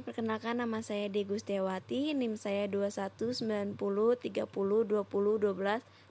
perkenalkan nama saya Degustewati, NIM saya 2190302012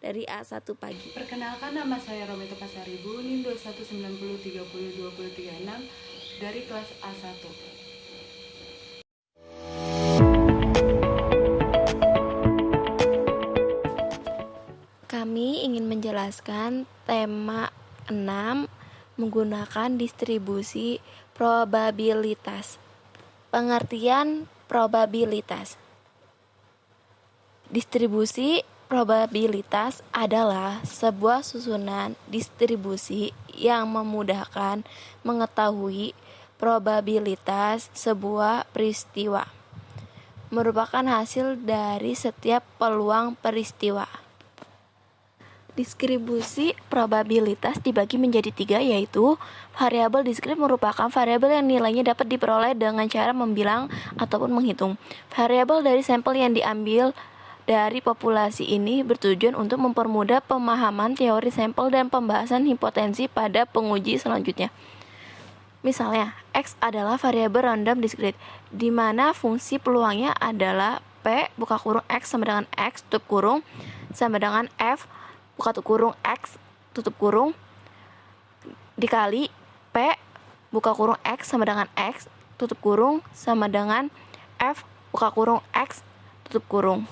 dari A1 Pagi. Perkenalkan nama saya Rometo Pasaribu, NIM 2190302036 dari kelas A1. Kami ingin menjelaskan tema 6 menggunakan distribusi probabilitas. Pengertian probabilitas. Distribusi probabilitas adalah sebuah susunan distribusi yang memudahkan mengetahui probabilitas sebuah peristiwa, merupakan hasil dari setiap peluang peristiwa. Distribusi probabilitas dibagi menjadi 3, yaitu variabel diskrit merupakan variabel yang nilainya dapat diperoleh dengan cara membilang ataupun menghitung. Variabel dari sampel yang diambil dari populasi ini bertujuan untuk mempermudah pemahaman teori sampel dan pembahasan hipotensi pada penguji selanjutnya. Misalnya, X adalah variabel random diskrit, di mana fungsi peluangnya adalah P buka kurung X sama dengan X tutup kurung sama dengan F buka kurung X tutup kurung dikali P buka kurung X sama dengan X tutup kurung sama dengan F buka kurung X tutup kurung.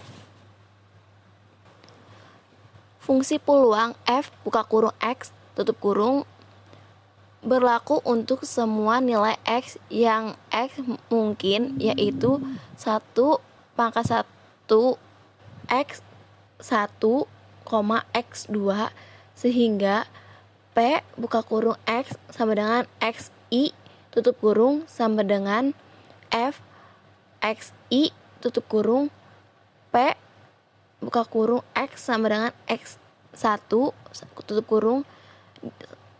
Fungsi peluang F buka kurung X tutup kurung berlaku untuk semua nilai X yang X mungkin, yaitu 1 pangkat 1 X 1, X2, sehingga P buka kurung X sama dengan XI tutup kurung sama dengan F XI tutup kurung P buka kurung X sama dengan X1 tutup kurung,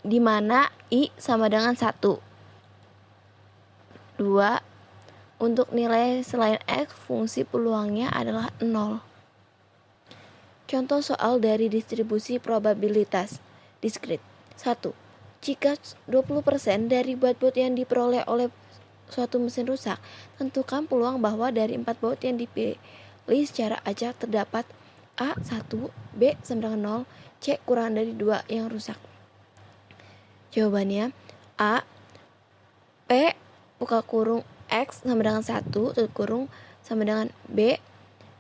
di mana I sama dengan 1. 2. Untuk nilai selain X, fungsi peluangnya adalah 0. Contoh soal dari distribusi probabilitas diskrit. 1. Jika 20% dari baut yang diperoleh oleh suatu mesin rusak, tentukan peluang bahwa dari 4 baut yang dipilih secara acak terdapat A 1, B sama dengan 0, C kurang dari 2 yang rusak. Jawabannya A. P buka kurung X sama dengan 1 tutup kurung sama dengan B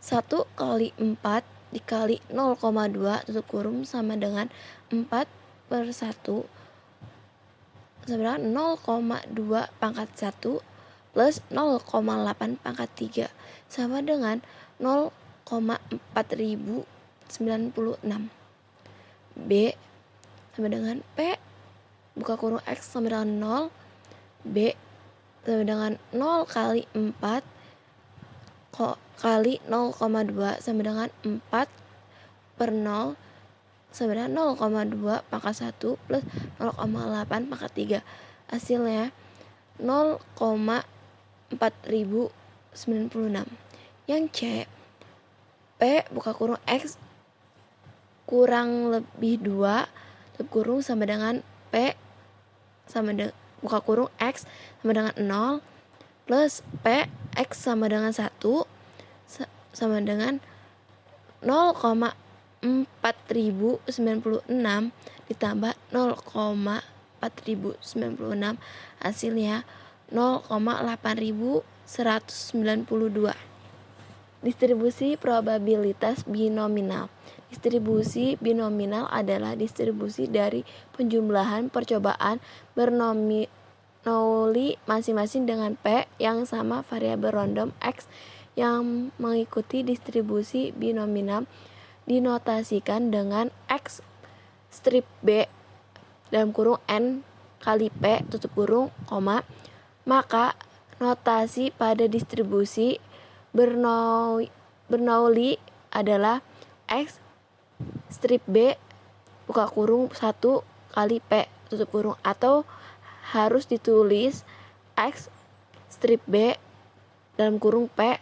1 kali 4 dikali 0,2 tutup kurung sama dengan 4/1 sama dengan 0,2 pangkat 1 plus 0,8 pangkat 3 sama dengan 0,4096. B sama dengan P buka kurung X sama dengan 0, B sama dengan 0 kali 4 kali 0,2 sama dengan 4/0 sama dengan 0,2 pangkat 1 plus 0,8 pangkat 3. Hasilnya 0,4096. Yang C, P buka kurung X kurang lebih 2 tutup kurung sama dengan P sama dengan buka kurung X sama dengan 0 plus P X sama dengan 1 sama dengan 0,4096 ditambah 0,4096, hasilnya 0,8192. Distribusi probabilitas binominal. Distribusi binominal adalah distribusi dari penjumlahan percobaan bernominali masing-masing dengan P yang sama variabel random X yang mengikuti distribusi binominal dinotasikan dengan X strip B dalam kurung N kali P tutup kurung, maka notasi pada distribusi Bernoulli adalah X strip B buka kurung 1 kali P tutup kurung, atau harus ditulis X strip B dalam kurung P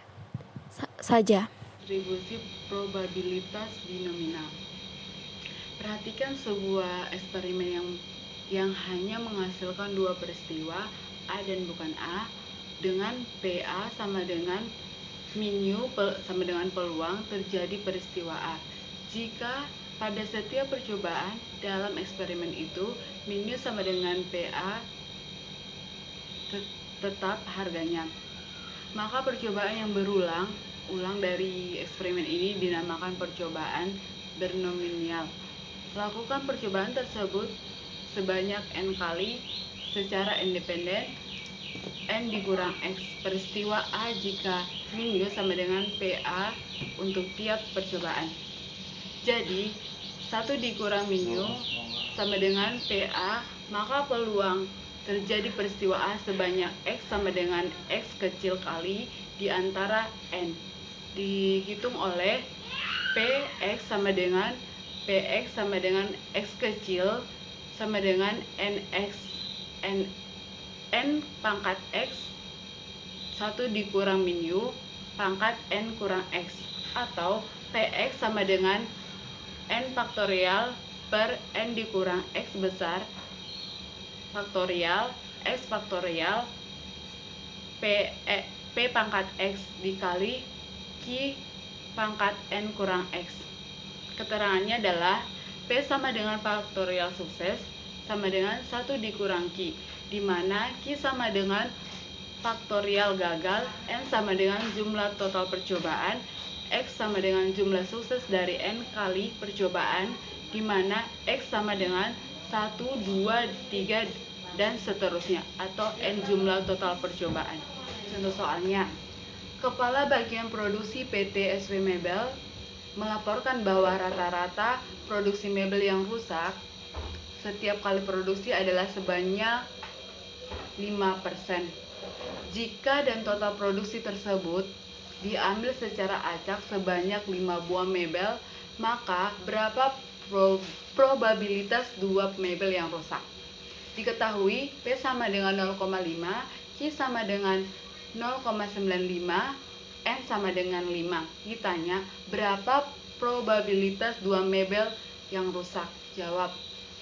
saja. Distribusi probabilitas binominal. Perhatikan sebuah eksperimen yang hanya menghasilkan 2 peristiwa A dan bukan A, dengan PA sama dengan min U sama dengan peluang terjadi peristiwa A. Jika pada setiap percobaan dalam eksperimen itu min U sama dengan PA tetap harganya, maka percobaan yang berulang dari eksperimen ini dinamakan percobaan bernominal. Lakukan percobaan tersebut sebanyak N kali secara independen, N dikurang X peristiwa A jika min U sama dengan PA untuk tiap percobaan. Jadi 1 dikurang min U sama dengan PA, maka peluang terjadi peristiwa A sebanyak X sama dengan X kecil kali di antara N, dihitung oleh PX sama dengan PX sama dengan X kecil sama dengan NX N pangkat X 1 dikurang min U pangkat N kurang X, atau PX sama dengan N faktorial per N dikurang X besar faktorial X faktorial P pangkat X dikali Q pangkat N kurang X. Keterangannya adalah P sama dengan faktorial sukses sama dengan 1 dikurang Q, di mana Q sama dengan faktorial gagal, N sama dengan jumlah total percobaan, X sama dengan jumlah sukses dari N kali percobaan, di mana X sama dengan 1, 2, 3, dan seterusnya, atau N jumlah total percobaan. Contoh soalnya, Kepala Bagian Produksi PT SV Mebel melaporkan bahwa rata-rata produksi mebel yang rusak setiap kali produksi adalah sebanyak 5%. Jika dan total produksi tersebut diambil secara acak sebanyak 5 buah mebel, maka berapa probabilitas 2 mebel yang rusak? Diketahui P sama dengan 0,5, Q sama dengan 0,95, N sama dengan 5. Ditanya berapa probabilitas 2 mebel yang rusak? Jawab,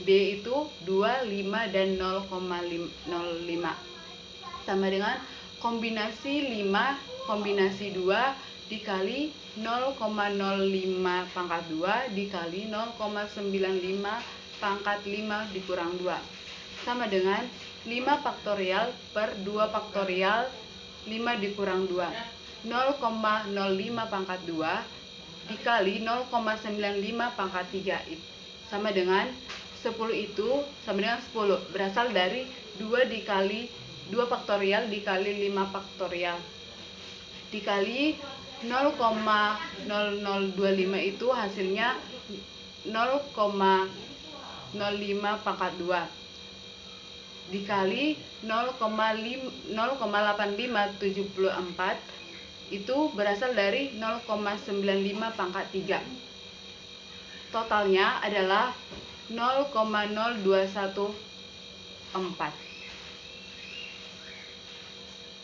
B itu 2, 5, dan 0,05. Sama dengan kombinasi 5 kombinasi 2 dikali 0,05 pangkat 2 dikali 0,95 pangkat 5 dikurang 2, sama dengan 5 faktorial per 2 faktorial 5 dikurang 2, 0,05 pangkat 2 dikali 0,95 pangkat 3, sama dengan 10. Itu sama dengan 10 berasal dari 2 dikali 2 faktorial dikali 5 faktorial dikali 0,0025, itu hasilnya 0,05 pangkat 2 dikali 0,8574, itu berasal dari 0,95 pangkat 3. Totalnya adalah 0,0214.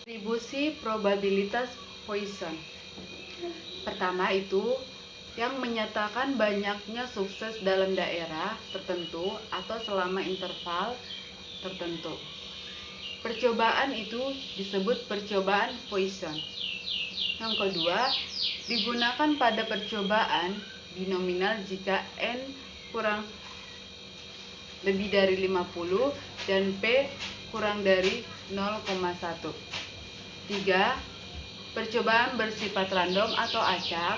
Distribusi probabilitas Poisson. Pertama itu yang menyatakan banyaknya sukses dalam daerah tertentu atau selama interval tertentu. Percobaan itu disebut percobaan Poisson. Yang kedua, digunakan pada percobaan binominal jika N kurang lebih dari 50 dan P kurang dari 0,1. 3. Percobaan bersifat random atau acak.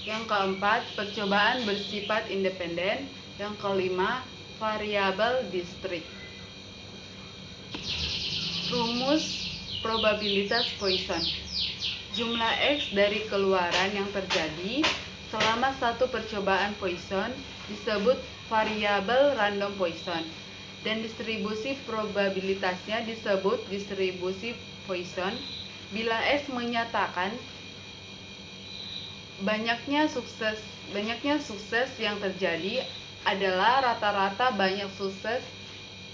Yang keempat, percobaan bersifat independen. Yang kelima, variabel distrik. Rumus probabilitas Poisson. Jumlah X dari keluaran yang terjadi selama satu percobaan Poisson disebut variabel random Poisson, dan distribusi probabilitasnya disebut distribusi Poisson bila S menyatakan banyaknya sukses yang terjadi adalah rata-rata banyak sukses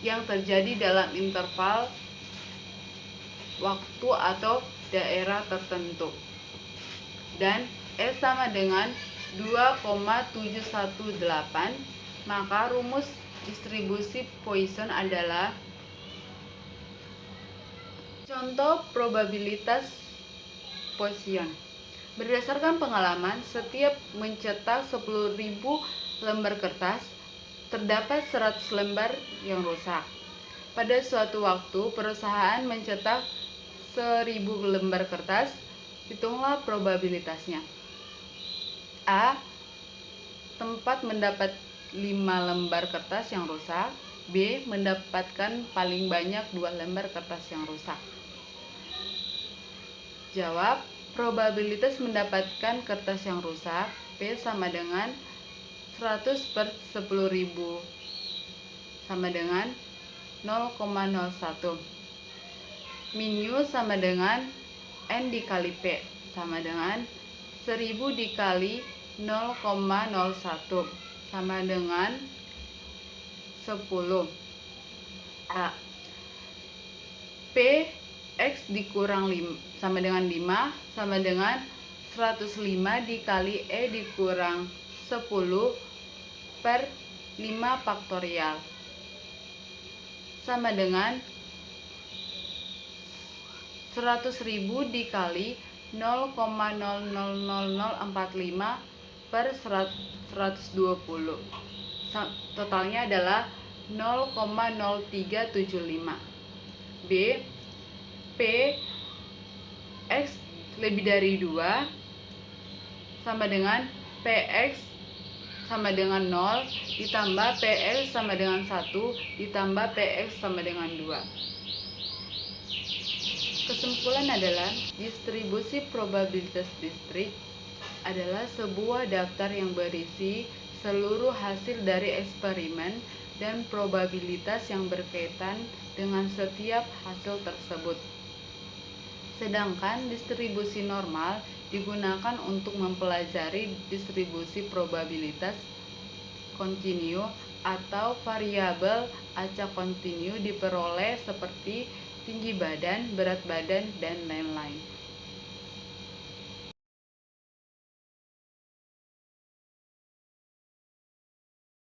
yang terjadi dalam interval waktu atau daerah tertentu, dan S sama dengan 2,718, maka rumus distribusi Poisson adalah Contoh probabilitas Poisson. Berdasarkan pengalaman, setiap mencetak 10.000 lembar kertas, terdapat 100 lembar yang rusak. Pada suatu waktu, perusahaan mencetak 1.000 lembar kertas. Hitunglah probabilitasnya. A. Tempat mendapat 5 lembar kertas yang rusak. B. Mendapatkan paling banyak 2 lembar kertas yang rusak. Jawab, probabilitas mendapatkan kertas yang rusak P sama dengan 100 per 10.000 sama dengan 0,01. Min U sama dengan N dikali P sama dengan 1000 dikali 0,01 sama dengan 10. A. P X dikurang 5 sama dengan 5 sama dengan 105 dikali E dikurang 10 per 5 faktorial sama dengan 100.000 dikali 0,00045 per 120. Totalnya adalah 0,0375. B. P X lebih dari 2 sama dengan PX sama dengan 0 ditambah PX sama dengan 1 ditambah PX sama dengan 2. Kesimpulan adalah distribusi probabilitas distrik adalah sebuah daftar yang berisi seluruh hasil dari eksperimen dan probabilitas yang berkaitan dengan setiap hasil tersebut. Sedangkan distribusi normal digunakan untuk mempelajari distribusi probabilitas kontinu atau variabel acak kontinu diperoleh seperti tinggi badan, berat badan, dan lain-lain.